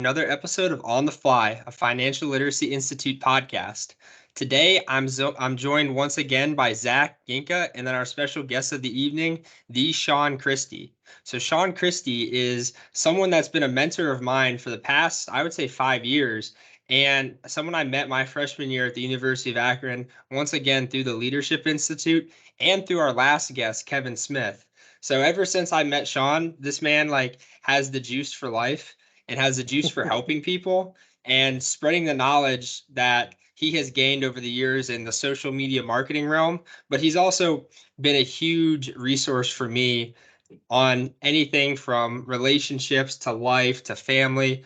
Another episode of On the Fly, a Financial Literacy Institute podcast. Today, I'm joined once again by Zach Ginka and then our special guest of the evening, the Shon Christy. So Shon Christy is someone that's been a mentor of mine for the past, I would say, 5 years, and someone I met my freshman year at the University of Akron, once again through the Leadership Institute and through our last guest, Kevin Smith. So ever since I met Shon, this man has the juice for life and has the juice for helping people and spreading the knowledge that he has gained over the years in the social media marketing realm. But he's also been a huge resource for me on anything from relationships to life to family,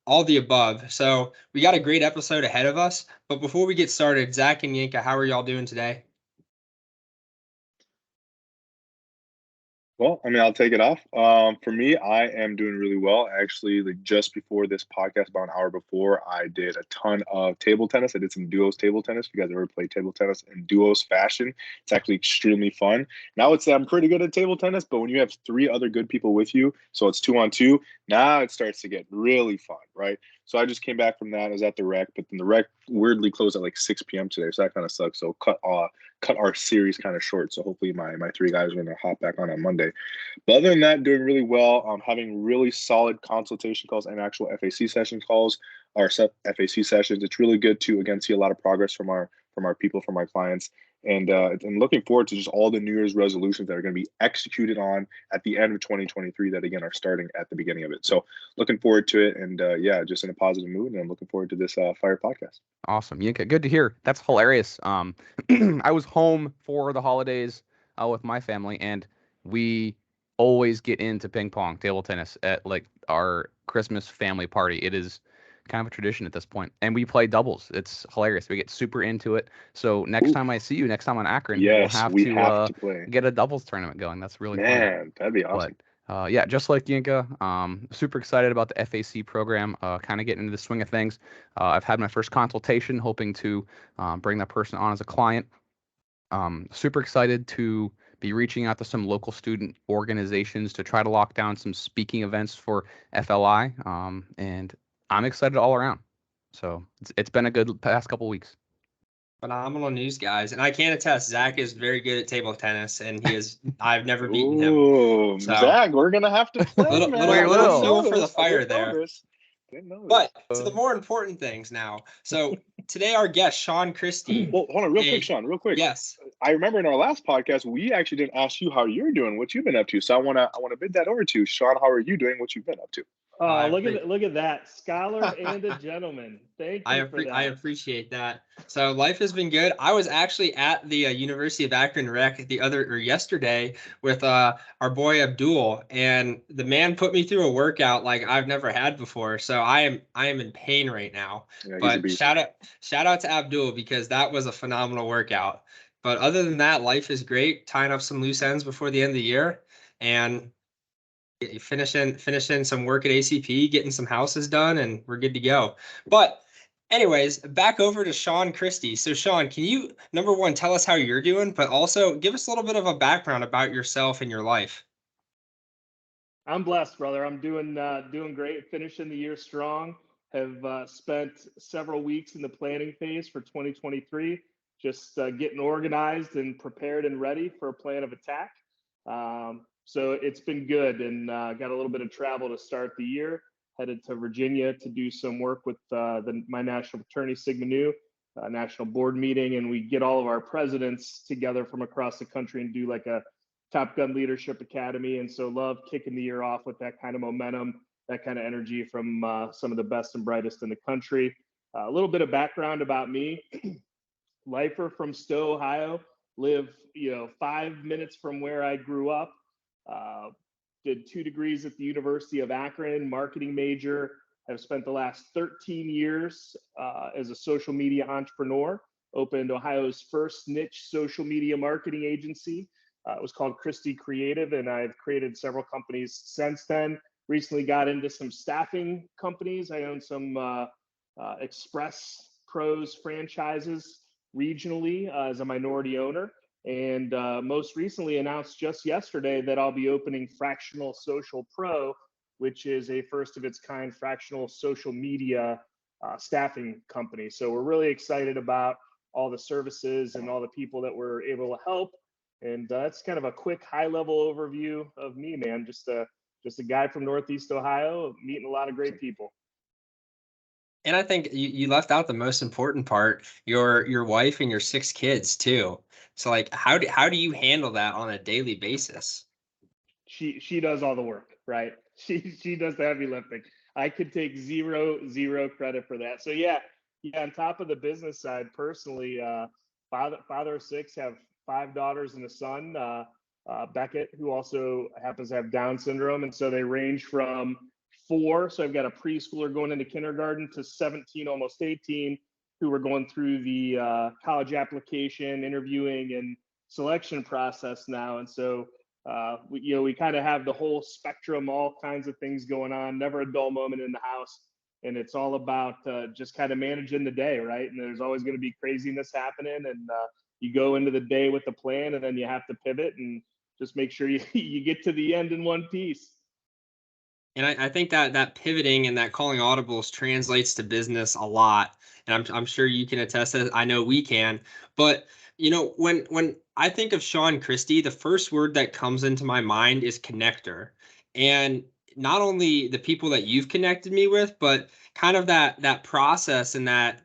all the above. So we got a great episode ahead of us. But before we get started, Zach and Yinka, how are y'all doing today? Well, I'll take it off. For me, I am doing really well. Actually, like just before this podcast, about an hour before, I did a ton of table tennis. I did some duos table tennis. If you guys ever play table tennis in duos fashion, it's actually extremely fun. Now, I would say I'm pretty good at table tennis, but when you have three other good people with you, so it's 2-on-2, now it starts to get really fun, right? So I just came back from that. I was at the rec, but then the rec weirdly closed at like 6 p.m. today, so that kind of sucks. So cut our series kind of short. So hopefully my three guys are going to hop back on Monday. But other than that, doing really well. Having really solid consultation calls and actual FAC session calls, or FAC sessions. It's really good to again see a lot of progress from our people, from our clients, and looking forward to just all the New Year's resolutions that are going to be executed on at the end of 2023. That again are starting at the beginning of it. So looking forward to it, and yeah, just in a positive mood, and I'm looking forward to this fire podcast. Awesome, Yinka. Good to hear. That's hilarious. I was home for the holidays with my family, and we always get into ping pong, table tennis at like our Christmas family party. It is kind of a tradition at this point, and we play doubles. It's hilarious. We get super into it. So next Ooh, time I see you, next time on Akron, we'll yes, have we to have to play. get a doubles tournament going. That's really fun. Man, that'd be But awesome. yeah, just like Yinka, super excited about the FAC program, kind of getting into the swing of things. I've had my first consultation, hoping to bring that person on as a client. Super excited to be reaching out to some local student organizations to try to lock down some speaking events for FLI. And I'm excited all around. So it's been a good past couple weeks. Phenomenal news, guys. And I can attest, Zach is very good at table tennis, and I've never beaten him. Ooh, So Zach, we're gonna have to play, little man. little We I little didn't will. fuel know for the this. I fire didn't know there. this. Didn't know But this. to the more important things now. So today our guest, Shon Christy. Well, hold on, real quick, Hey, Sean, real quick. yes. I remember in our last podcast, we actually didn't ask you how you're doing, what you've been up to. So I wanna bid that over to you. Sean, how are you doing? What you've been up to? I Oh, appre- look at that. Scholar and a gentleman. Thank you for I that. appreciate that. So life has been good. I was actually at the University of Akron Rec yesterday with our boy Abdul, and the man put me through a workout like I've never had before. So I am in pain right now. Yeah, he's a But beast. shout out to Abdul because that was a phenomenal workout. But other than that, life is great. Tying up some loose ends before the end of the year, and finishing some work at ACP, getting some houses done, and we're good to go. But anyways, back over to Shon Christy. So Shon, can you number one tell us how you're doing, but also give us a little bit of a background about yourself and your life? I'm blessed, brother. I'm doing great. Finishing the year strong. Have spent several weeks in the planning phase for 2023, just getting organized and prepared and ready for a plan of attack. So it's been good, and got a little bit of travel to start the year. Headed to Virginia to do some work with my national fraternity Sigma Nu, national board meeting, and we get all of our presidents together from across the country and do like a Top Gun Leadership Academy. And so love kicking the year off with that kind of momentum, that kind of energy from some of the best and brightest in the country. A little bit of background about me. Lifer from Stowe, Ohio. Live 5 minutes from where I grew up. Uh, did 2 degrees at the University of Akron, marketing major. Have spent the last 13 years as a social media entrepreneur. Opened Ohio's first niche social media marketing agency. It was called Christy Creative, and I've created several companies since then. Recently got into some staffing companies. I own some Express Pros franchises regionally as a minority owner. And most recently announced just yesterday that I'll be opening Fractional Social Pro which is a first of its kind fractional social media staffing company. So we're really excited about all the services and all the people that we're able to help. And that's kind of a quick high level overview of me, man. Just a guy from Northeast Ohio, meeting a lot of great people. And I think you left out the most important part, your wife and your 6 kids too. So like how do you handle that on a daily basis? She does all the work, right? She does the heavy lifting. I could take zero credit for that. So yeah, on top of the business side, personally, father of 6, have 5 daughters and a son. Beckett, who also happens to have Down syndrome, and so they range from 4. So I've got a preschooler going into kindergarten to 17, almost 18, who are going through the college application, interviewing, and selection process now. And so we kind of have the whole spectrum, all kinds of things going on, never a dull moment in the house. And it's all about just kind of managing the day, right? And there's always going to be craziness happening. And you go into the day with a plan, and then you have to pivot and just make sure you get to the end in one piece. And I think that pivoting and that calling audibles translates to business a lot. And I'm sure you can attest to it. I know we can. But when I think of Shon Christy, the first word that comes into my mind is connector. And not only the people that you've connected me with, but kind of that process and that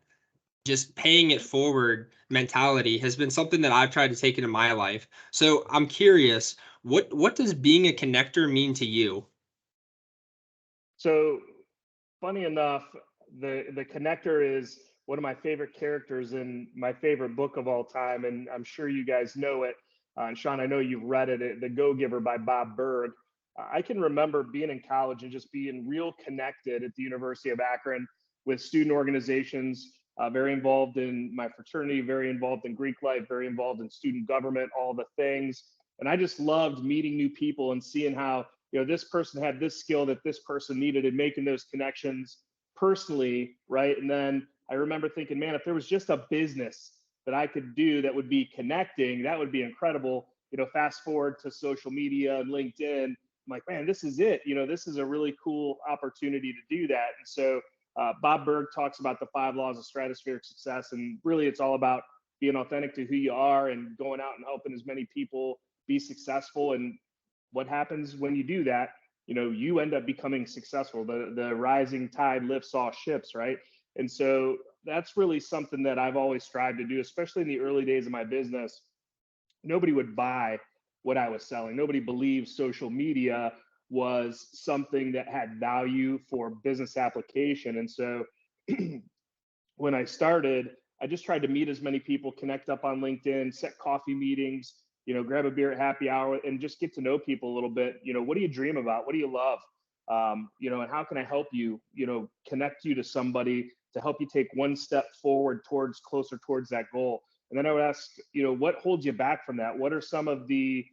just paying it forward mentality has been something that I've tried to take into my life. So I'm curious, what does being a connector mean to you? So funny enough, the connector is one of my favorite characters in my favorite book of all time, and I'm sure you guys know it. And Shon, I know you've read it, The Go-Giver by Bob Berg. I can remember being in college and just being real connected at the University of Akron with student organizations, very involved in my fraternity, very involved in Greek life, very involved in student government, all the things. And I just loved meeting new people and seeing how this person had this skill that this person needed, and making those connections personally, right? And then I remember thinking, man, if there was just a business that I could do that would be connecting, that would be incredible. Fast forward to social media and LinkedIn, I'm like, man, this is it. This is a really cool opportunity to do that. And so Bob Berg talks about the 5 laws of stratospheric success, and really it's all about being authentic to who you are and going out and helping as many people be successful. And what happens when you do that? You end up becoming successful. The rising tide lifts all ships, right? And so that's really something that I've always strived to do, especially in the early days of my business. Nobody would buy what I was selling. Nobody believed social media was something that had value for business application. And so when I started, I just tried to meet as many people, connect up on LinkedIn, set coffee meetings, grab a beer at happy hour, and just get to know people a little bit. What do you dream about? What do you love? And how can I help you, connect you to somebody to help you take one step forward closer towards that goal. And then I would ask, what holds you back from that? What are some of the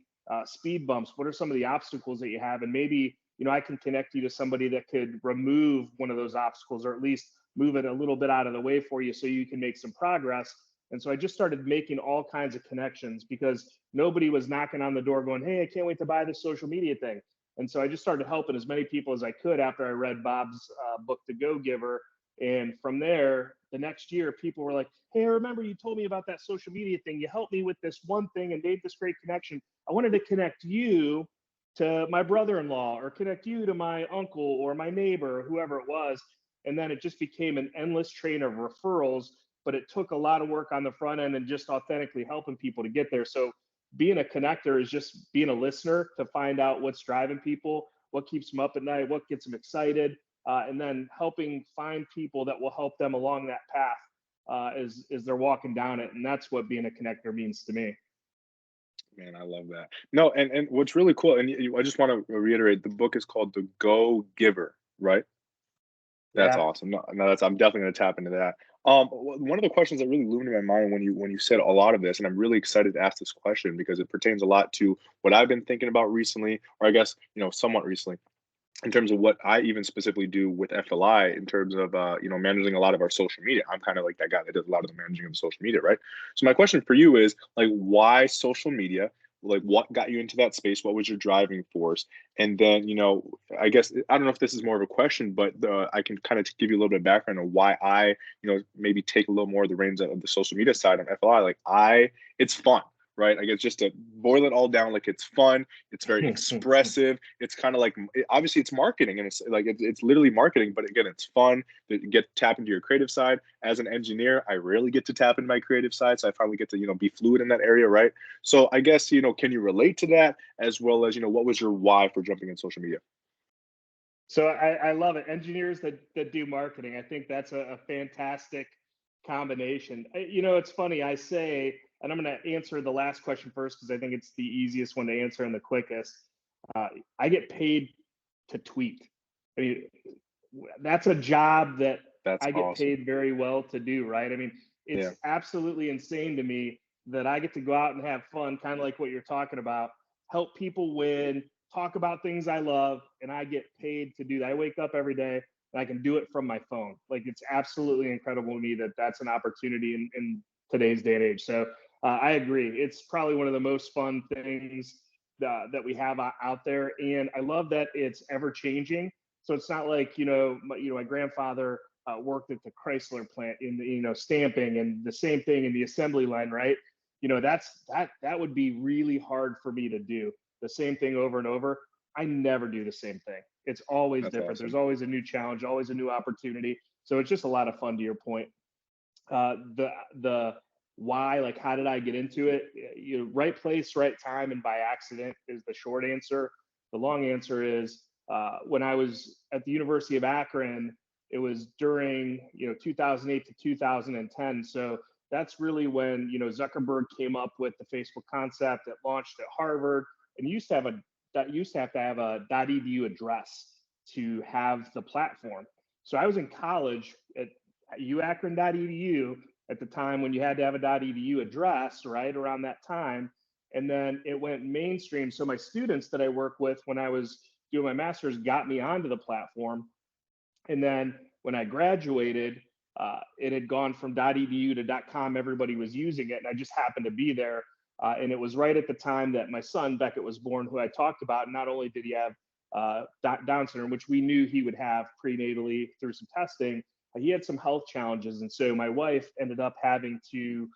speed bumps? What are some of the obstacles that you have? And maybe, I can connect you to somebody that could remove one of those obstacles, or at least move it a little bit out of the way for you so you can make some progress. And so I just started making all kinds of connections, because nobody was knocking on the door going, hey, I can't wait to buy this social media thing. And so I just started helping as many people as I could after I read Bob's book, The Go-Giver. And from there, the next year, people were like, hey, I remember you told me about that social media thing. You helped me with this one thing and made this great connection. I wanted to connect you to my brother-in-law, or connect you to my uncle or my neighbor, or whoever it was. And then it just became an endless train of referrals, but it took a lot of work on the front end and just authentically helping people to get there. So being a connector is just being a listener to find out what's driving people, what keeps them up at night, what gets them excited, and then helping find people that will help them along that path as they're walking down it. And that's what being a connector means to me. Man, I love that. No, and what's really cool, and I just want to reiterate, the book is called The Go-Giver, right? That's Yeah. awesome. No, I'm definitely gonna tap into that. One of the questions that really loomed in my mind when you said a lot of this, and I'm really excited to ask this question because it pertains a lot to what I've been thinking about recently, or I guess, somewhat recently, in terms of what I even specifically do with FLI in terms of managing a lot of our social media. I'm kind of like that guy that does a lot of the managing of social media, right? So my question for you is, like, why social media? like what got you into that space? What was your driving force? And then, I guess I don't know if this is more of a question, but I can kind of give you a little bit of background on why I, maybe take a little more of the reins of the social media side on FLI. It's fun, right? I guess just to boil it all down, like it's fun, it's very expressive. It's kind of like, obviously it's marketing, and it's like it's literally marketing, but again, it's fun to get tap into your creative side. As an engineer, I rarely get to tap into my creative side, so I finally get to be fluid in that area, right? So I guess can you relate to that, as well as what was your why for jumping in social media? So I love it. Engineers that do marketing, I think that's a fantastic combination. It's funny. I say, and I'm going to answer the last question first because I think it's the easiest one to answer and the quickest. I get paid to tweet. I mean, that's a job that I get awesome. paid very well to do, right? I mean, it's absolutely insane to me that I get to go out and have fun, kind of like what you're talking about, help people win, talk about things I love, and I get paid to do that. I wake up every day and I can do it from my phone. Like, it's absolutely incredible to me that that's an opportunity in today's day and age. So I agree. It's probably one of the most fun things that we have out there. And I love that it's ever changing. So it's not like, my grandfather worked at the Chrysler plant in the, stamping, and the same thing in the assembly line, right? That would be really hard for me to do the same thing over and over. I never do the same thing. It's always different. Awesome. There's always a new challenge, always a new opportunity. So it's just a lot of fun, to your point. The why, like, how did I get into it? Right place, right time, and by accident is the short answer. The long answer is when I was at the University of Akron, it was during 2008 to 2010. So that's really when Zuckerberg came up with the Facebook concept that launched at Harvard, and you used to have to have a .edu address to have the platform. So I was in college at uakron.edu at the time when you had to have a .edu address, right around that time. And then it went mainstream. So my students that I work with when I was doing my master's got me onto the platform. And then when I graduated, it had gone from .edu to .com. Everybody was using it, and I just happened to be there. And it was right at the time that my son Beckett was born, who I talked about. Not only did he have Down syndrome, which we knew he would have prenatally through some testing, he had some health challenges. And so my wife ended up having to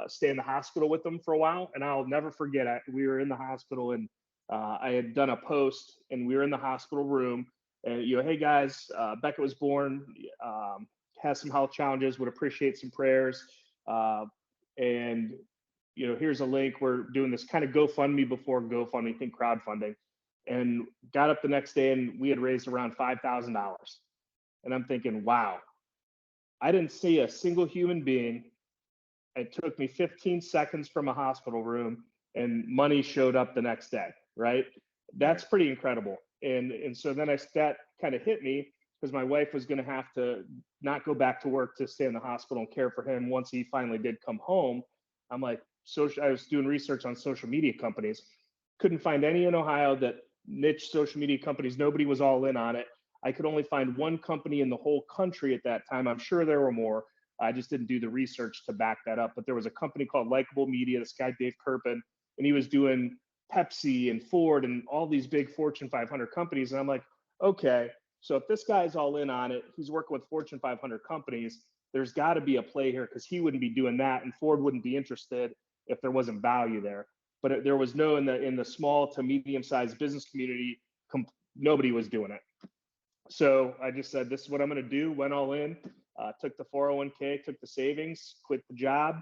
stay in the hospital with him for a while. And I'll never forget it. We were in the hospital, and I had done a post, and we were in the hospital room. And, hey guys, Beckett was born, has some health challenges, would appreciate some prayers. And here's a link. We're doing this kind of GoFundMe before GoFundMe, think crowdfunding. And got up the next day, and we had raised around $5,000. And I'm thinking, wow, I didn't see a single human being. It took me 15 seconds from a hospital room, and money showed up the next day, right? That's pretty incredible. And so then that kind of hit me, because my wife was going to have to not go back to work to stay in the hospital and care for him once he finally did come home. I'm like, I was doing research on social media companies. Couldn't find any in Ohio that niche social media companies. Nobody was all in on it. I could only find one company in the whole country at that time. I'm sure there were more. I just didn't do the research to back that up. But there was a company called Likeable Media, this guy, Dave Kirpin, and he was doing Pepsi and Ford and all these big Fortune 500 companies. And I'm like, okay, so if this guy's all in on it, he's working with Fortune 500 companies, there's got to be a play here, because he wouldn't be doing that, and Ford wouldn't be interested if there wasn't value there. But there was no, in the small to medium-sized business community, nobody was doing it. So I just said, this is what I'm going to do. Went all in, took the 401k, took the savings, quit the job.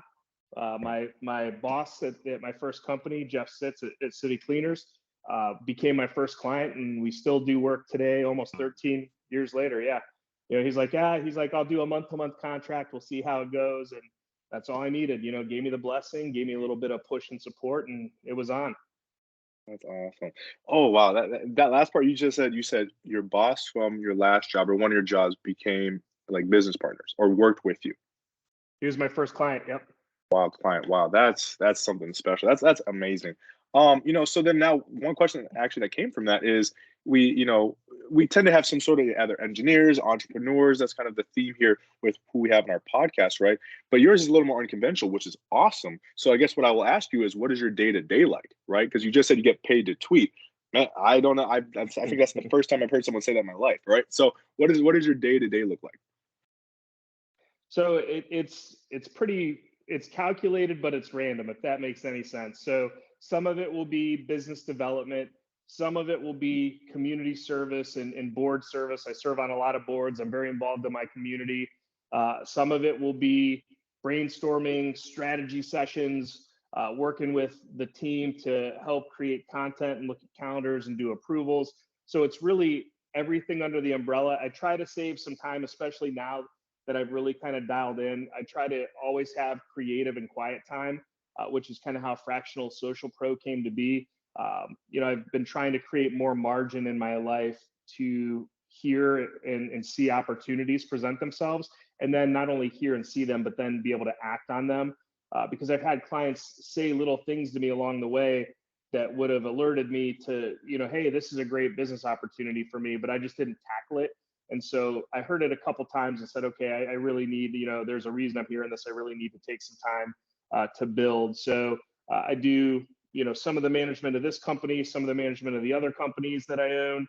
My boss at my first company, Jeff Sitz at City Cleaners, became my first client, and we still do work today, almost 13 years later. Yeah. He's like, I'll do a month-to-month contract. We'll see how it goes. And that's all I needed. Gave me the blessing, gave me a little bit of push and support, and it was on. That's awesome. Oh, wow. That last part you just said, you said your boss from your last job or one of your jobs became like business partners or worked with you. He was my first client. Yep. Wow, client. Wow, that's something special. That's amazing. So then now one question actually that came from that is, we tend to have some sort of either engineers, entrepreneurs. That's kind of the theme here with who we have in our podcast, right? But yours is a little more unconventional, which is awesome. So I guess what I will ask you is, what is your day-to-day like, right? Because you just said you get paid to tweet. Man, I don't know. I think that's the first time I've heard someone say that in my life, right? So what does your day-to-day look like? So it's calculated, but it's random, if that makes any sense. So some of it will be business development, some of it will be community service and board service. I serve on a lot of boards. I'm very involved in my community. Some of it will be brainstorming, strategy sessions, working with the team to help create content and look at calendars and do approvals. So it's really everything under the umbrella. I try to save some time, especially now that I've really kind of dialed in. I try to always have creative and quiet time, which is kind of how Fractional Social Pro came to be. I've been trying to create more margin in my life to hear and see opportunities present themselves, and then not only hear and see them, but then be able to act on them. Because I've had clients say little things to me along the way that would have alerted me to, hey, this is a great business opportunity for me, but I just didn't tackle it. And so I heard it a couple times and said, okay, I really need, there's a reason I'm hearing this. I really need to take some time to build. So I do, some of the management of this company, some of the management of the other companies that I own.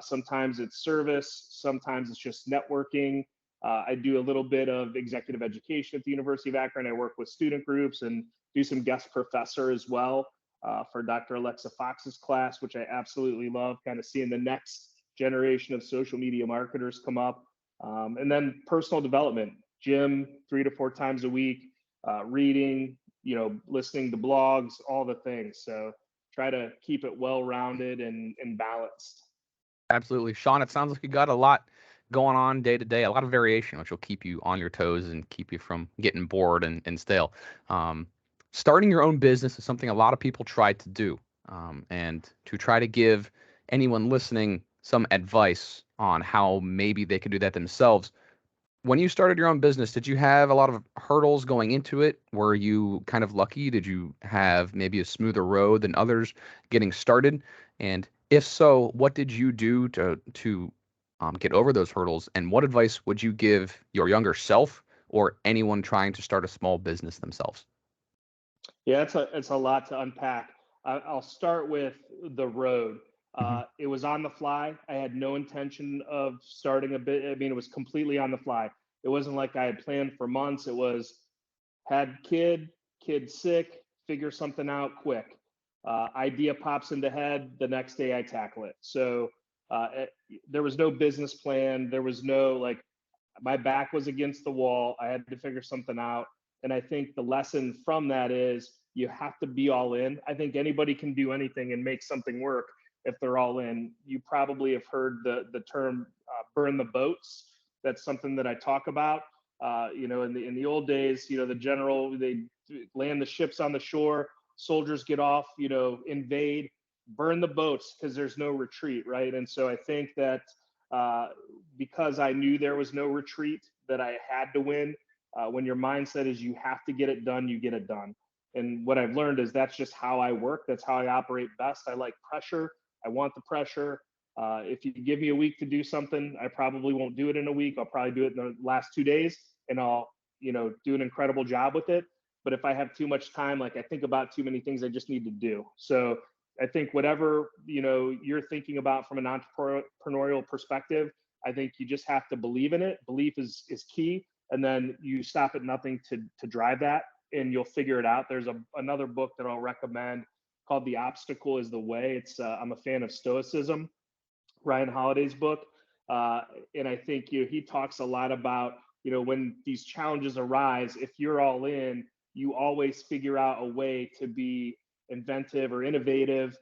Sometimes it's service, sometimes it's just networking. I do a little bit of executive education at the University of Akron. I work with student groups and do some guest professor as well for Dr. Alexa Fox's class, which I absolutely love, kind of seeing the next generation of social media marketers come up. And then personal development, gym 3 to 4 times a week, reading, listening to blogs, all the things. So try to keep it well-rounded and balanced. Absolutely. Shon, it sounds like you got a lot going on day to day, a lot of variation, which will keep you on your toes and keep you from getting bored and stale. Starting your own business is something a lot of people try to do. And to try to give anyone listening some advice on how maybe they could do that themselves. When you started your own business, did you have a lot of hurdles going into it? Were you kind of lucky? Did you have maybe a smoother road than others getting started? And if so, what did you do to get over those hurdles? And what advice would you give your younger self or anyone trying to start a small business themselves? Yeah, it's a lot to unpack. I'll start with the road. It was on the fly. I had no intention of starting a bit. I mean, it was completely on the fly. It wasn't like I had planned for months. It was had kid sick, figure something out quick. Idea pops into head. The next day I tackle it. So there was no business plan. There was no like, my back was against the wall. I had to figure something out. And I think the lesson from that is you have to be all in. I think anybody can do anything and make something work if they're all in. You probably have heard the term burn the boats. That's something that I talk about. In the old days, the general, they land the ships on the shore, soldiers get off, invade, burn the boats because there's no retreat, right? And so I think that because I knew there was no retreat, that I had to win. When your mindset is you have to get it done, you get it done. And what I've learned is that's just how I work. That's how I operate best. I like pressure. I want the pressure. If you give me a week to do something, I probably won't do it in a week. I'll probably do it in the last 2 days, and I'll, do an incredible job with it. But if I have too much time, like I think about too many things I just need to do. So I think whatever, you're thinking about from an entrepreneurial perspective, I think you just have to believe in it. Belief is key. And then you stop at nothing to drive that, and you'll figure it out. There's another book that I'll recommend called The Obstacle is the Way. It's I'm a fan of Stoicism, Ryan Holiday's book. And I think he talks a lot about, when these challenges arise, if you're all in, you always figure out a way to be inventive or innovative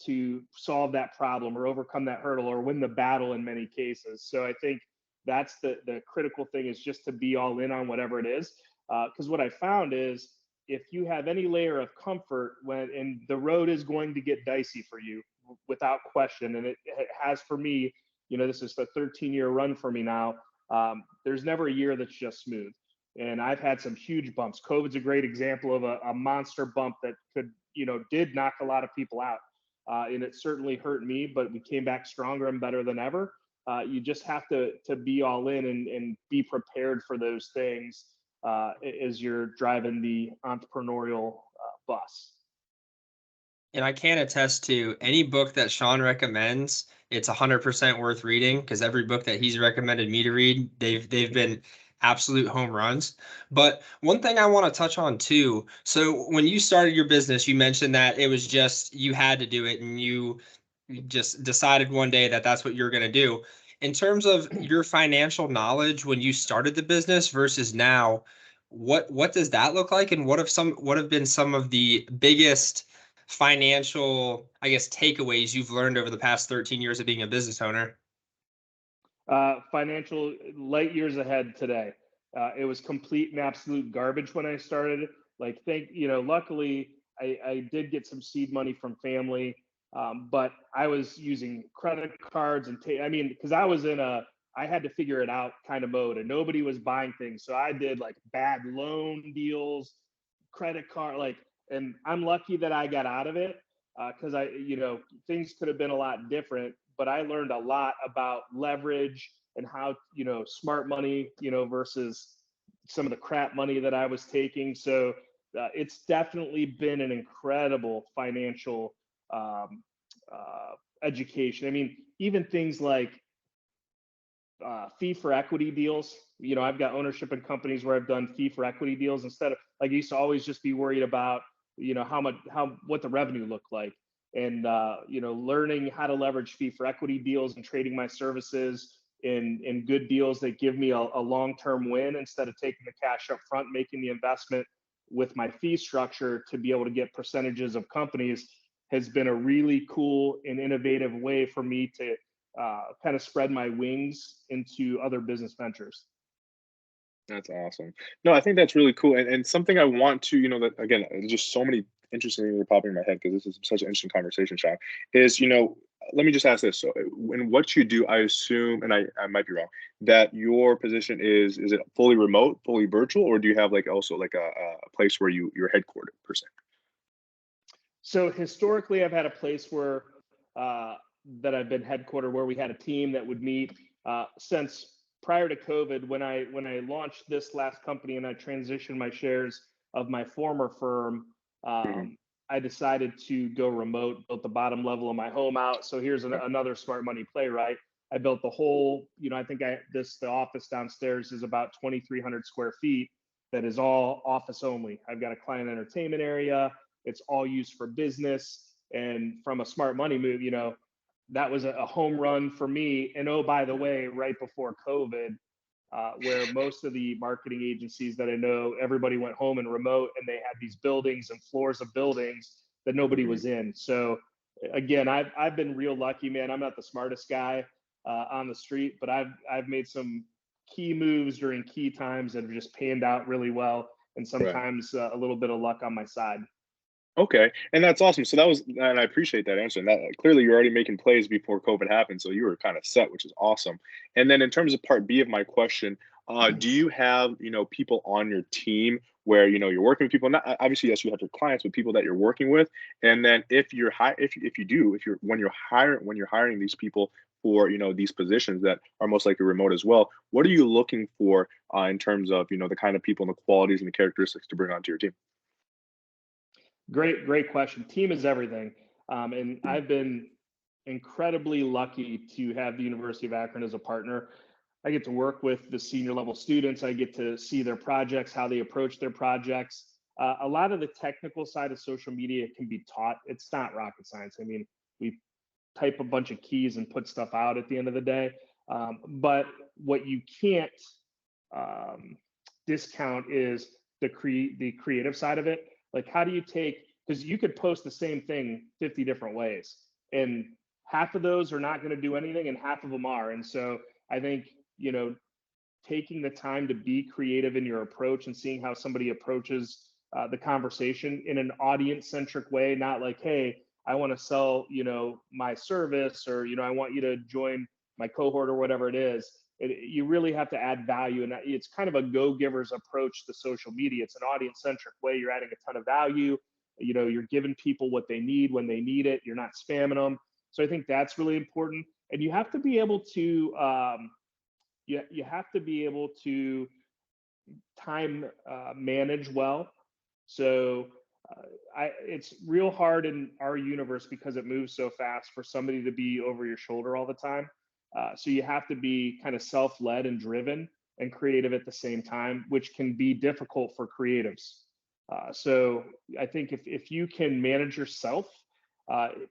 to solve that problem or overcome that hurdle or win the battle in many cases. So I think that's the critical thing, is just to be all in on whatever it is. Because what I found is if you have any layer of comfort and the road is going to get dicey for you without question, and it has for me, this is the 13-year run for me now. There's never a year that's just smooth. And I've had some huge bumps. COVID's a great example of a monster bump that did knock a lot of people out. and it certainly hurt me, but we came back stronger and better than ever. You just have to be all in and be prepared for those things as you're driving the entrepreneurial bus. And I can attest to any book that Shon recommends, it's 100% worth reading because every book that he's recommended me to read, they've been absolute home runs. But one thing I want to touch on too. So when you started your business, you mentioned that it was just you had to do it and you just decided one day that that's what you're going to do. In terms of your financial knowledge when you started the business versus now, what does that look like, and what have been some of the biggest financial, I guess, takeaways you've learned over the past 13 years of being a business owner? Financial light years ahead today. It was complete and absolute garbage when I started. Like, luckily I did get some seed money from family, but I was using credit cards and because I had to figure it out kind of mode, and nobody was buying things, so I did like bad loan deals, credit card, and I'm lucky that I got out of it because things could have been a lot different, but I learned a lot about leverage and how, smart money, versus some of the crap money that I was taking. So it's definitely been an incredible financial education. I mean, even things like fee for equity deals. I've got ownership in companies where I've done fee for equity deals instead of, like, I used to always just be worried about, what the revenue looked like. And, learning how to leverage fee for equity deals and trading my services in good deals that give me a long-term win instead of taking the cash up front, making the investment with my fee structure to be able to get percentages of companies has been a really cool and innovative way for me to kind of spread my wings into other business ventures. That's awesome. No, I think that's really cool. And something I want to, that again, just so many interesting things are popping in my head because this is such an interesting conversation, Sean, is, let me just ask this. So in what you do, I assume, and I might be wrong, that your position is it fully remote, fully virtual, or do you have like also like a place where you're headquartered per se? So historically, I've had a place where that I've been headquartered, where we had a team that would meet since prior to COVID. When I launched this last company and I transitioned my shares of my former firm, Mhm. I decided to go remote, built the bottom level of my home out. So here's Okay. another smart money play, right? I built the whole, I think the office downstairs is about 2,300 square feet. That is all office only. I've got a client entertainment area. It's all used for business. And from a smart money move, that was a home run for me. And oh, by the way, right before COVID, where most of the marketing agencies that I know, everybody went home and remote, and they had these buildings and floors of buildings that nobody Mhm. was in. So again, I've been real lucky, man. I'm not the smartest guy on the street, but I've made some key moves during key times that have just panned out really well, and Right. sometimes a little bit of luck on my side. Okay, and that's awesome. So that was, and I appreciate that answer. And that clearly you're already making plays before COVID happened, so you were kind of set, which is awesome. And then in terms of part B of my question, do you have people on your team where you're working with people? Not obviously, yes, you have your clients, but people that you're working with. And then if you're if you do, if you're when you're hiring these people for these positions that are most likely remote as well, what are you looking for in terms of the kind of people and the qualities and the characteristics to bring onto your team? Great question. Team is everything. And I've been incredibly lucky to have the University of Akron as a partner. I get to work with the senior level students. I get to see their projects, how they approach their projects. A lot of the technical side of social media can be taught. It's not rocket science. I mean, we type a bunch of keys and put stuff out at the end of the day. But what you can't um, discount is the creative side of it. Like, how do you take, because you could post the same thing 50 different ways, and half of those are not going to do anything and half of them are. And so I think, taking the time to be creative in your approach and seeing how somebody approaches the conversation in an audience centric way, not like, hey, I want to sell, my service, or, I want you to join my cohort or whatever it is. You really have to add value. And it's kind of a go giver's approach to social media. It's an audience centric way. You're adding a ton of value. You're giving people what they need when they need it. You're not spamming them. So I think that's really important. And you have to be able to you have to be able to time manage well. So it's real hard in our universe because it moves so fast for somebody to be over your shoulder all the time. So you have to be kind of self-led and driven and creative at the same time, which can be difficult for creatives. So I think if you can manage yourself,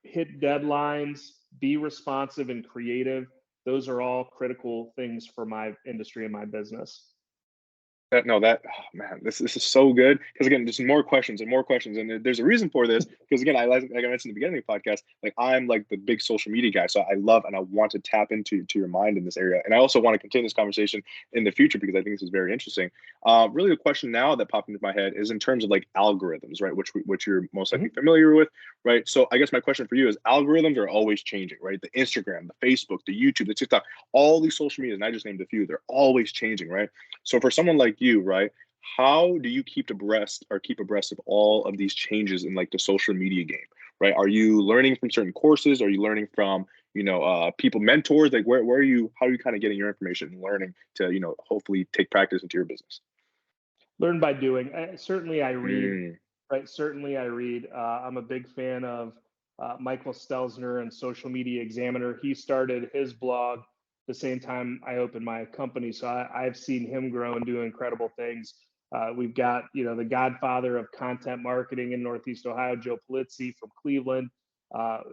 hit deadlines, be responsive and creative, those are all critical things for my industry and my business. Man, this is so good, because again, there's more questions and more questions, and there's a reason for this, because again, like I mentioned at the beginning of the podcast, like I'm like the big social media guy, so I love and I want to tap into your mind in this area, and I also want to continue this conversation in the future because I think this is very interesting. Really, the question now that popped into my head is in terms of like algorithms, right? Which you're most likely familiar with, right? So I guess my question for you is, algorithms are always changing, right? The Instagram, the Facebook, the YouTube, the TikTok, all these social media, and I just named a few, they're always changing, right? So for someone like you, right, how do you keep abreast of all of these changes in like the social media game, right? Are you learning from certain courses? Are you learning from, people, mentors? Like where are you, how are you kind of getting your information and learning to, hopefully take practice into your business? Learn by doing. Certainly I read, Mm, right? Certainly I read. I'm a big fan of Michael Stelzner and Social Media Examiner. He started his blog the same time I opened my company. So I've seen him grow and do incredible things. We've got, the godfather of content marketing in Northeast Ohio, Joe Polizzi from Cleveland,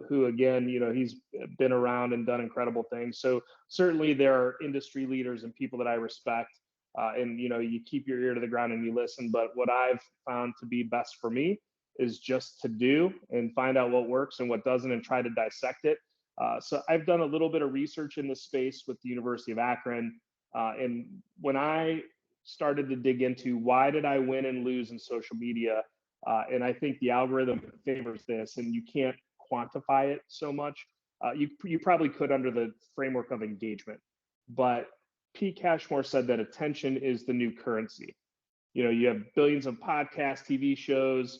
who again, he's been around and done incredible things. So certainly there are industry leaders and people that I respect. And you keep your ear to the ground and you listen. But what I've found to be best for me is just to do and find out what works and what doesn't and try to dissect it. So I've done a little bit of research in this space with the University of Akron. And when I started to dig into why did I win and lose in social media, and I think the algorithm favors this, and you can't quantify it so much. You probably could under the framework of engagement, but Pete Cashmore said that attention is the new currency. You have billions of podcasts, TV shows,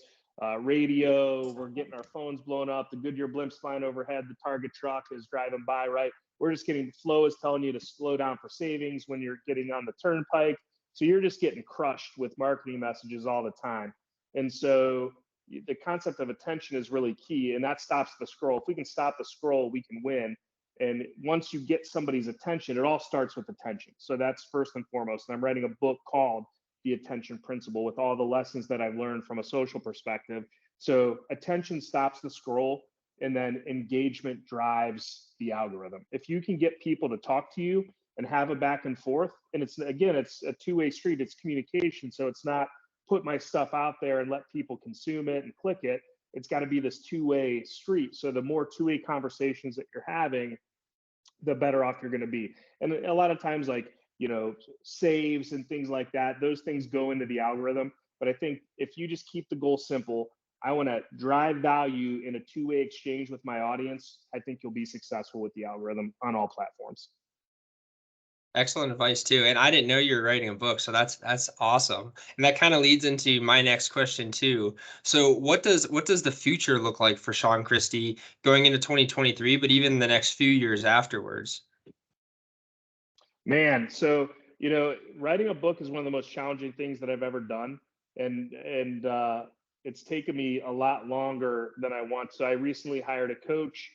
radio. We're getting our phones blown up. The Goodyear blimp's flying overhead. The Target truck is driving by, right? We're just getting, Flow is telling you to slow down for savings when you're getting on the turnpike. So you're just getting crushed with marketing messages all the time. And so the concept of attention is really key, and that stops the scroll. If we can stop the scroll, we can win. And once you get somebody's attention, it all starts with attention. So that's first and foremost. And I'm writing a book called The Attention Principle with all the lessons that I've learned from a social perspective. So attention stops the scroll, and then engagement drives the algorithm. If you can get people to talk to you and have a back and forth, and it's a two-way street, it's communication. So it's not put my stuff out there and let people consume it and click it. It's got to be this two-way street. So the more two-way conversations that you're having, the better off you're going to be. And a lot of times, like, saves and things like that, those things go into the algorithm. But I think if you just keep the goal simple, I want to drive value in a two-way exchange with my audience, I think you'll be successful with the algorithm on all platforms. Excellent advice too. And I didn't know you were writing a book, so that's awesome. And that kind of leads into my next question too. So what does the future look like for Shon Christy going into 2023, but even the next few years afterwards? Man, so writing a book is one of the most challenging things that I've ever done, and it's taken me a lot longer than I want. So I recently hired a coach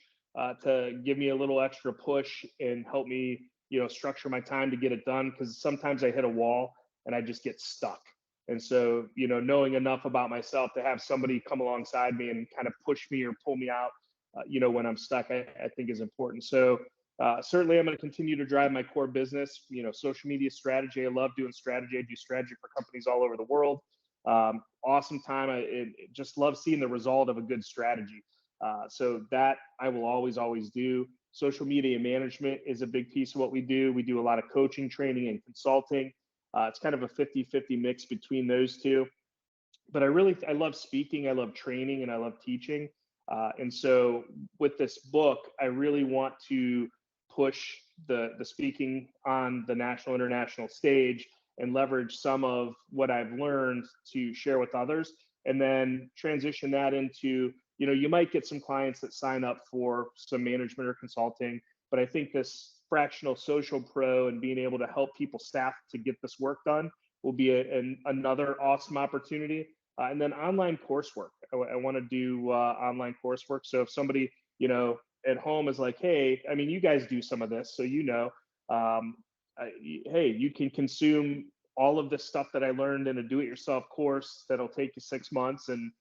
to give me a little extra push and help me, structure my time to get it done, because sometimes I hit a wall and I just get stuck. And so, knowing enough about myself to have somebody come alongside me and kind of push me or pull me out, when I'm stuck, I think is important. So certainly, I'm going to continue to drive my core business. Social media strategy. I love doing strategy. I do strategy for companies all over the world. Awesome time. I just love seeing the result of a good strategy. So that I will always do. Social media management is a big piece of what we do. We do a lot of coaching, training, and consulting. It's kind of a 50-50 mix between those two. But I love speaking. I love training, and I love teaching. And so with this book, I really want to push the speaking on the national, international stage and leverage some of what I've learned to share with others. and then transition that into, you might get some clients that sign up for some management or consulting, but I think this fractional social pro and being able to help people staff to get this work done will be another awesome opportunity. And then online coursework. I want to do online coursework. So if somebody, at home is like, hey, I mean, you guys do some of this, so um, hey, you can consume all of this stuff that I learned in a do-it-yourself course that'll take you 6 months. And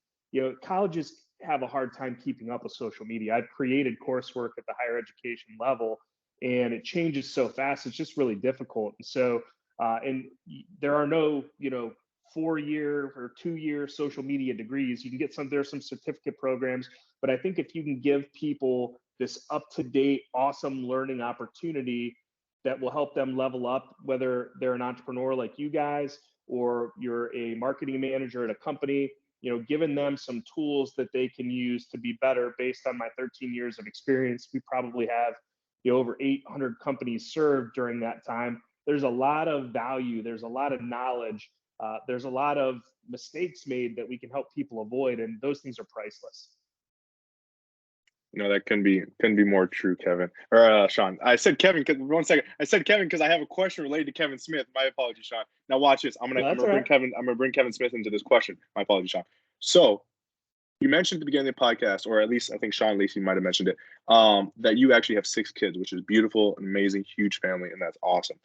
colleges have a hard time keeping up with social media. I've created coursework at the higher education level, and it changes so fast. It's just really difficult. And so, and there are no, 4-year or 2-year social media degrees. You can get there's some certificate programs, but I think if you can give people this up-to-date, awesome learning opportunity that will help them level up, whether they're an entrepreneur like you guys or you're a marketing manager at a company, giving them some tools that they can use to be better based on my 13 years of experience. We probably have over 800 companies served during that time. There's a lot of value. There's a lot of knowledge. There's a lot of mistakes made that we can help people avoid, and those things are priceless. That can be more true, Kevin or Shon. I said Kevin because 1 second. I said Kevin because I have a question related to Kevin Smith. My apologies, Shon. Now watch this. I'm gonna bring Kevin Smith into this question. My apologies, Shon. So you mentioned at the beginning of the podcast, or at least I think Shon Lacey might have mentioned it, that you actually have 6 kids, which is beautiful, amazing, huge family, and that's awesome.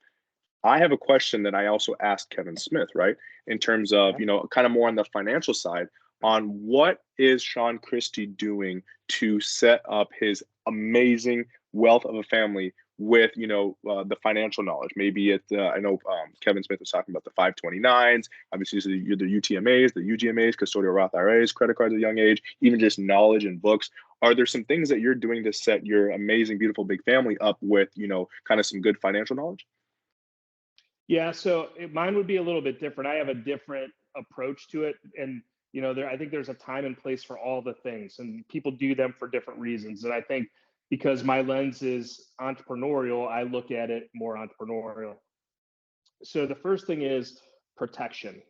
I have a question that I also asked Kevin Smith, right? In terms of, kind of more on the financial side, on what is Shon Christy doing to set up his amazing wealth of a family with, the financial knowledge. Maybe I know Kevin Smith was talking about the 529s, obviously the UTMAs, the UGMAs, custodial Roth IRAs, credit cards at a young age, even just knowledge and books. Are there some things that you're doing to set your amazing, beautiful, big family up with, kind of some good financial knowledge? Yeah, so mine would be a little bit different. I have a different approach to it, and I think there's a time and place for all the things, and people do them for different reasons. And I think because my lens is entrepreneurial, I look at it more entrepreneurial. So the first thing is protection.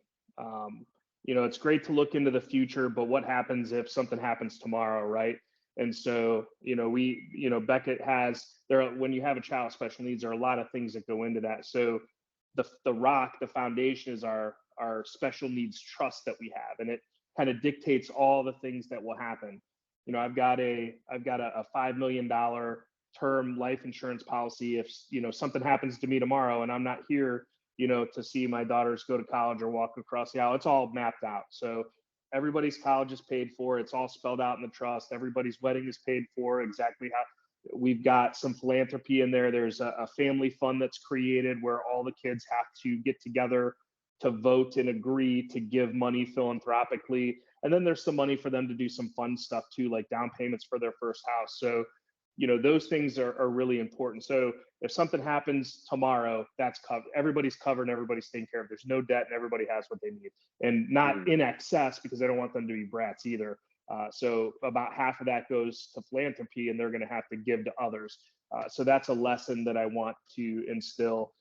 It's great to look into the future, but what happens if something happens tomorrow, right? And so, Beckett has when you have a child with special needs, there are a lot of things that go into that. So the foundation is our special needs trust that we have, and it kind of dictates all the things that will happen. I've got a $5 million term life insurance policy. If something happens to me tomorrow and I'm not here, to see my daughters go to college or walk across the aisle, it's all mapped out. So everybody's college is paid for. It's all spelled out in the trust. Everybody's wedding is paid for exactly how. We've got some philanthropy in there. There's a family fund that's created where all the kids have to get together to vote and agree to give money philanthropically. And then there's some money for them to do some fun stuff too, like down payments for their first house. So, those things are really important. So if something happens tomorrow, that's covered. Everybody's covered and everybody's taken care of. There's no debt and everybody has what they need, and not in excess, because I don't want them to be brats either. So about half of that goes to philanthropy, and they're going to have to give to others. So that's a lesson that I want to instill.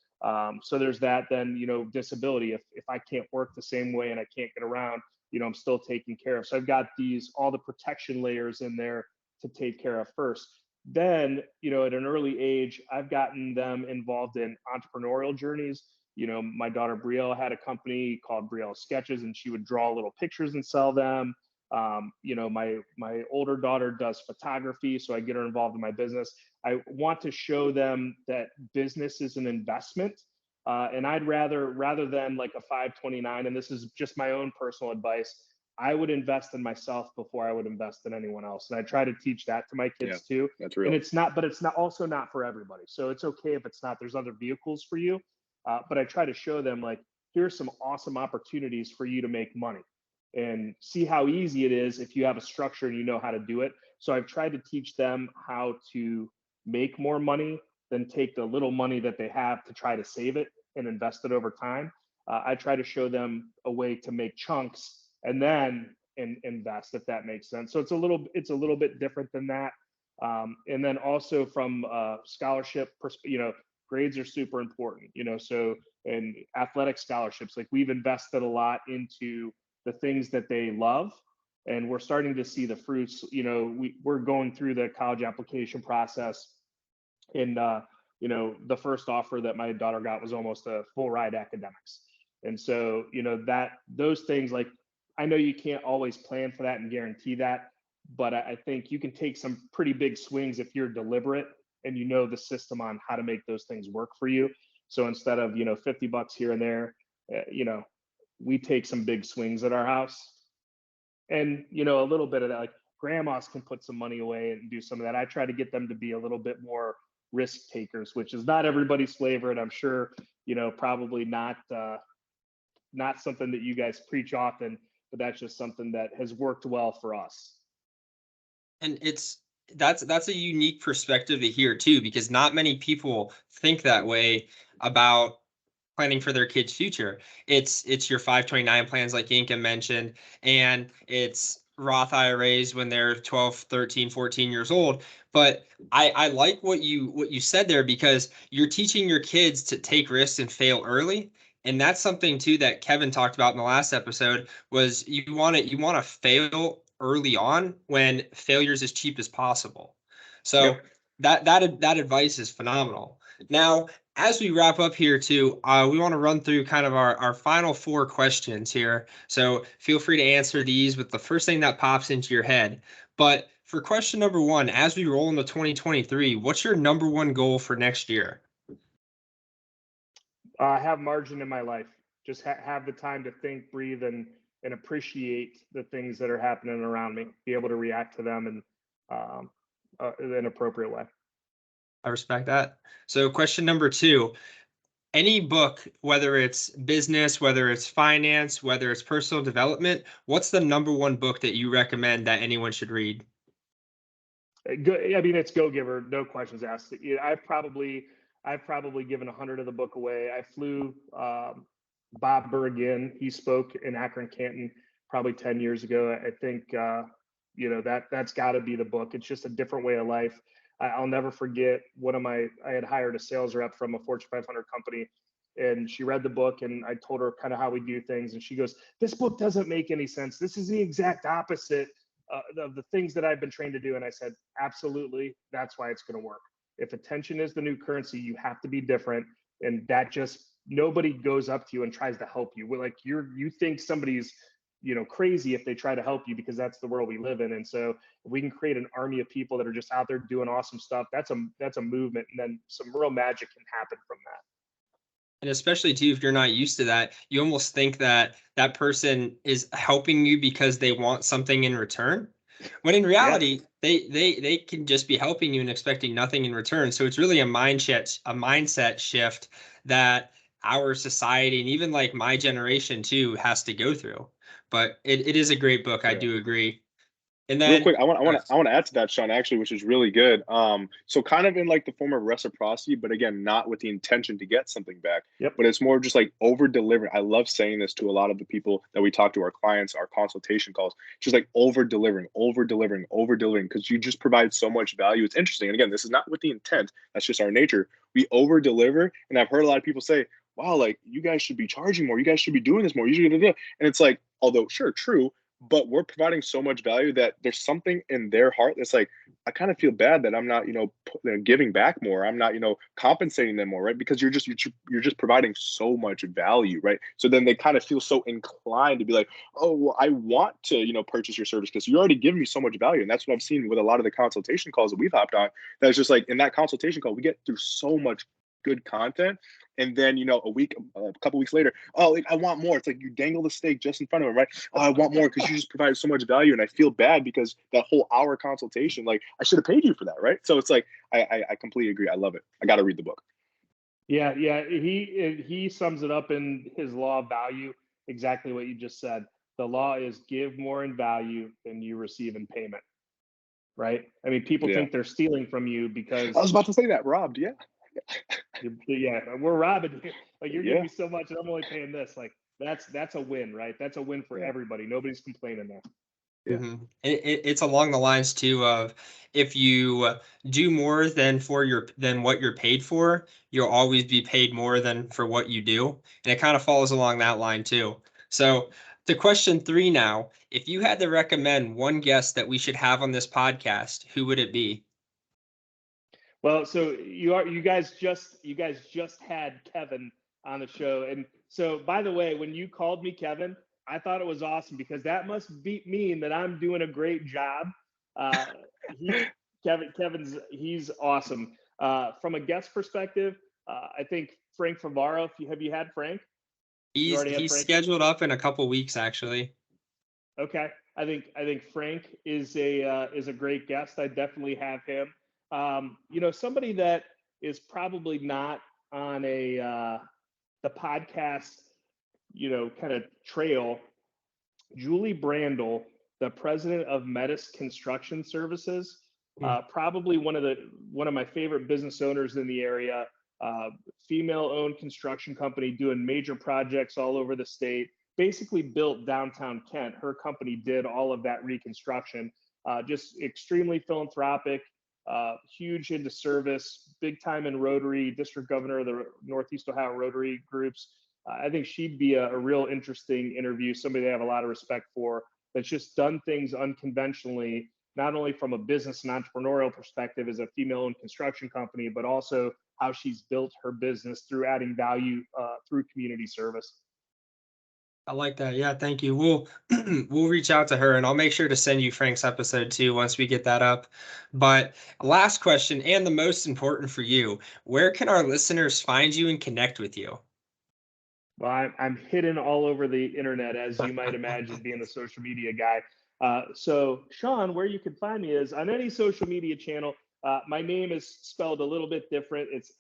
So there's that. Then, disability. If I can't work the same way and I can't get around, I'm still taken care of. So I've got all the protection layers in there to take care of first. Then, at an early age, I've gotten them involved in entrepreneurial journeys. My daughter Brielle had a company called Brielle Sketches, and she would draw little pictures and sell them. My older daughter does photography, so I get her involved in my business. I want to show them that business is an investment, and I'd rather than like a 529, and this is just my own personal advice, I would invest in myself before I would invest in anyone else. And I try to teach that to my kids too. That's real. And it's not also not for everybody. So it's okay if it's not. There's other vehicles for you, but I try to show them, like, here's some awesome opportunities for you to make money, and see how easy it is if you have a structure and you know how to do it. So I've tried to teach them how to make more money than take the little money that they have to try to save it and invest it over time. I try to show them a way to make chunks and then invest, if that makes sense. So it's a little bit different than that. And then also from scholarship, grades are super important. So in athletic scholarships, like, we've invested a lot into the things that they love. And we're starting to see the fruits. We're going through the college application process. And, the first offer that my daughter got was almost a full ride academics. And so, those things, like, I know you can't always plan for that and guarantee that, but I think you can take some pretty big swings if you're deliberate and you know the system on how to make those things work for you. So instead of, $50 here and there, we take some big swings at our house. And, a little bit of that, like grandmas can put some money away and do some of that. I try to get them to be a little bit more risk takers, which is not everybody's flavor. And I'm sure, probably not something that you guys preach often, but that's just something that has worked well for us. And that's a unique perspective to hear too, because not many people think that way about planning for their kids' future. It's your 529 plans like Yinka mentioned, and it's Roth IRAs when they're 12, 13, 14 years old. But I like what you said there, because you're teaching your kids to take risks and fail early. And that's something too that Kevin talked about in the last episode, was you want to fail early on when failure's as cheap as possible. So that advice is phenomenal. Now, as we wrap up here too, we want to run through kind of our final 4 questions here. So feel free to answer these with the first thing that pops into your head. But for question number 1, as we roll into 2023, what's your number 1 goal for next year? Have margin in my life. Just have the time to think, breathe, and appreciate the things that are happening around me. Be able to react to them in an appropriate way. I respect that. So question number 2, any book, whether it's business, whether it's finance, whether it's personal development, what's the number 1 book that you recommend that anyone should read? It's Go Giver, no questions asked. I've probably given 100 of the book away. I flew Bob Burg in. He spoke in Akron, Canton, probably 10 years ago. I think that's got to be the book. It's just a different way of life. I'll never forget I had hired a sales rep from a Fortune 500 company, and she read the book, and I told her kind of how we do things. And she goes, "This book doesn't make any sense. This is the exact opposite of the things that I've been trained to do." And I said, absolutely, that's why it's going to work. If attention is the new currency, you have to be different. And that just, nobody goes up to you and tries to help you. We're like, you think somebody's crazy if they try to help you, because that's the world we live in. And so if we can create an army of people that are just out there doing awesome stuff, that's a movement, and then some real magic can happen from that. And especially too, if you're not used to that, you almost think that that person is helping you because they want something in return, when in reality, they can just be helping you and expecting nothing in return. So it's really a mindset shift that our society, and even like my generation too, has to go through. But it is a great book. I do agree. And then real quick, I want to add to that, Shon, actually, which is really good. So kind of in like the form of reciprocity, but again, not with the intention to get something back. Yep. But it's more just like over delivering. I love saying this to a lot of the people that we talk to, our clients, our consultation calls, just like over delivering, because you just provide so much value. It's interesting. And again, this is not with the intent. That's just our nature. We over deliver. And I've heard a lot of people say, wow, like you guys should be charging more. You guys should be doing this more. You should do that. And it's like, although sure, true, but we're providing so much value that there's something in their heart that's like, I kind of feel bad that I'm not, giving back more. I'm not, compensating them more, right? Because you're just providing so much value, right? So then they kind of feel so inclined to be like, oh, well, I want to, purchase your service because you're already giving me so much value. And that's what I've seen with a lot of the consultation calls that we've hopped on. That's just like in that consultation call, we get through so much good content. And then, a couple weeks later, oh, like, I want more. It's like you dangle the steak just in front of him, right? Oh, I want more because you just provided so much value. And I feel bad because that whole hour consultation, like I should have paid you for that, right? So it's like, I completely agree. I love it. I got to read the book. Yeah. He sums it up in his law of value, exactly what you just said. The law is give more in value than you receive in payment, right? I mean, people think they're stealing from you because... I was about to say that, robbed, yeah. Yeah, we're robbing you. Like you're giving me so much, and I'm only paying this. Like that's a win, right? That's a win for everybody. Nobody's complaining there. Yeah. Mm-hmm. It's along the lines too of if you do more than what you're paid for, you'll always be paid more than for what you do, and it kind of follows along that line too. So To question 3 now. If you had to recommend one guest that we should have on this podcast, who would it be? Well, so you guys just had Kevin on the show, and so by the way, when you called me Kevin, I thought it was awesome because that must mean that I'm doing a great job. He he's awesome. From a guest perspective, I think Frank Favaro. Have you had Frank? You already had He's Frank? scheduled up in a couple weeks, actually. Okay, I think Frank is a great guest. I definitely have him. Somebody that is probably not on the podcast, kind of trail. Julie Brandel, the president of Metis Construction Services, probably one of my favorite business owners in the area. Female-owned construction company doing major projects all over the state. Basically built downtown Kent. Her company did all of that reconstruction. Just extremely philanthropic, huge into service, big time in Rotary, district governor of the Northeast Ohio Rotary groups. I think she'd be a real interesting interview, somebody they have a lot of respect for, that's just done things unconventionally, not only from a business and entrepreneurial perspective as a female-owned construction company, but also how she's built her business through adding value through community service. I like that. Yeah, thank you. We'll reach out to her, and I'll make sure to send you Frank's episode too once we get that up. But last question, and the most important for you, where can our listeners find you and connect with you? Well, I'm hidden all over the internet, as you might imagine, being the social media guy. So, Shon, where you can find me is on any social media channel. My name is spelled a little bit different. It's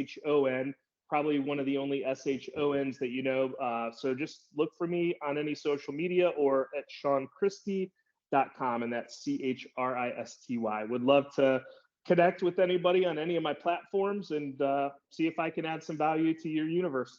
Shon, probably one of the only Shons that you know. So just look for me on any social media or at ShonChristy.com, and that's Christy. Would love to connect with anybody on any of my platforms and see if I can add some value to your universe.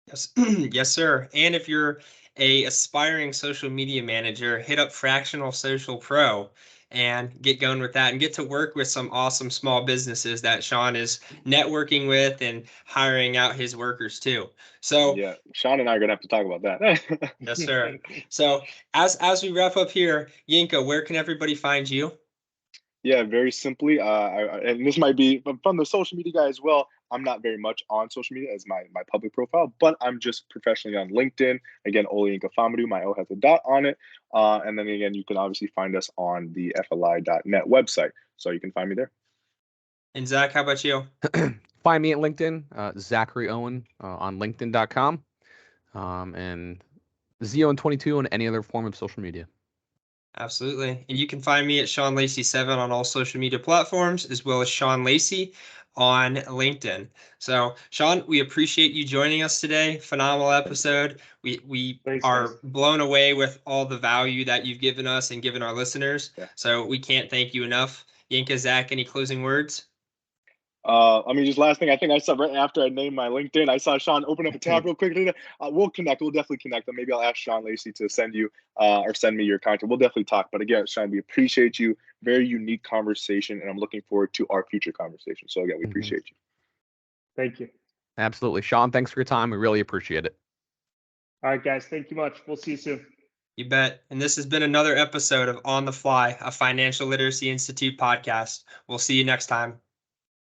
Yes, yes, sir. And if you're a aspiring social media manager, hit up Fractional Social Pro and get going with that and get to work with some awesome small businesses that Shon is networking with and hiring out his workers too. So yeah, Shon and I are gonna have to talk about that. yes, sir. So as we wrap up here, Yinka, where can everybody find you? Yeah, very simply, and this might be from the social media guy as well. I'm not very much on social media as my public profile, but I'm just professionally on LinkedIn. Again, Olayinka Famadu, my O has a dot on it. And then again, you can obviously find us on the FLI.net website. So you can find me there. And Zach, how about you? Find me at LinkedIn, Zachary Owen on LinkedIn.com, and Zone22 on any other form of social media. Absolutely. And you can find me at Shon Lacey 7 on all social media platforms, as well as Shon Lacey on LinkedIn. So, Shon, we appreciate you joining us today. Phenomenal episode. We Thanks, are guys. blown away with all the value that you've given us and given our listeners. Yeah. So we can't thank you enough. Yinka, Zach, any closing words? Just last thing, I think I saw right after I named my LinkedIn, I saw Shon open up a tab real quick. We'll connect. We'll definitely connect. Maybe I'll ask Shon Lacey to send you or send me your contact. We'll definitely talk. But again, Shon, we appreciate you. Very unique conversation, and I'm looking forward to our future conversation. So again, we appreciate you. Thank you. Absolutely. Shon, thanks for your time. We really appreciate it. All right, guys. Thank you much. We'll see you soon. You bet. And this has been another episode of On the Fly, a Financial Literacy Institute podcast. We'll see you next time.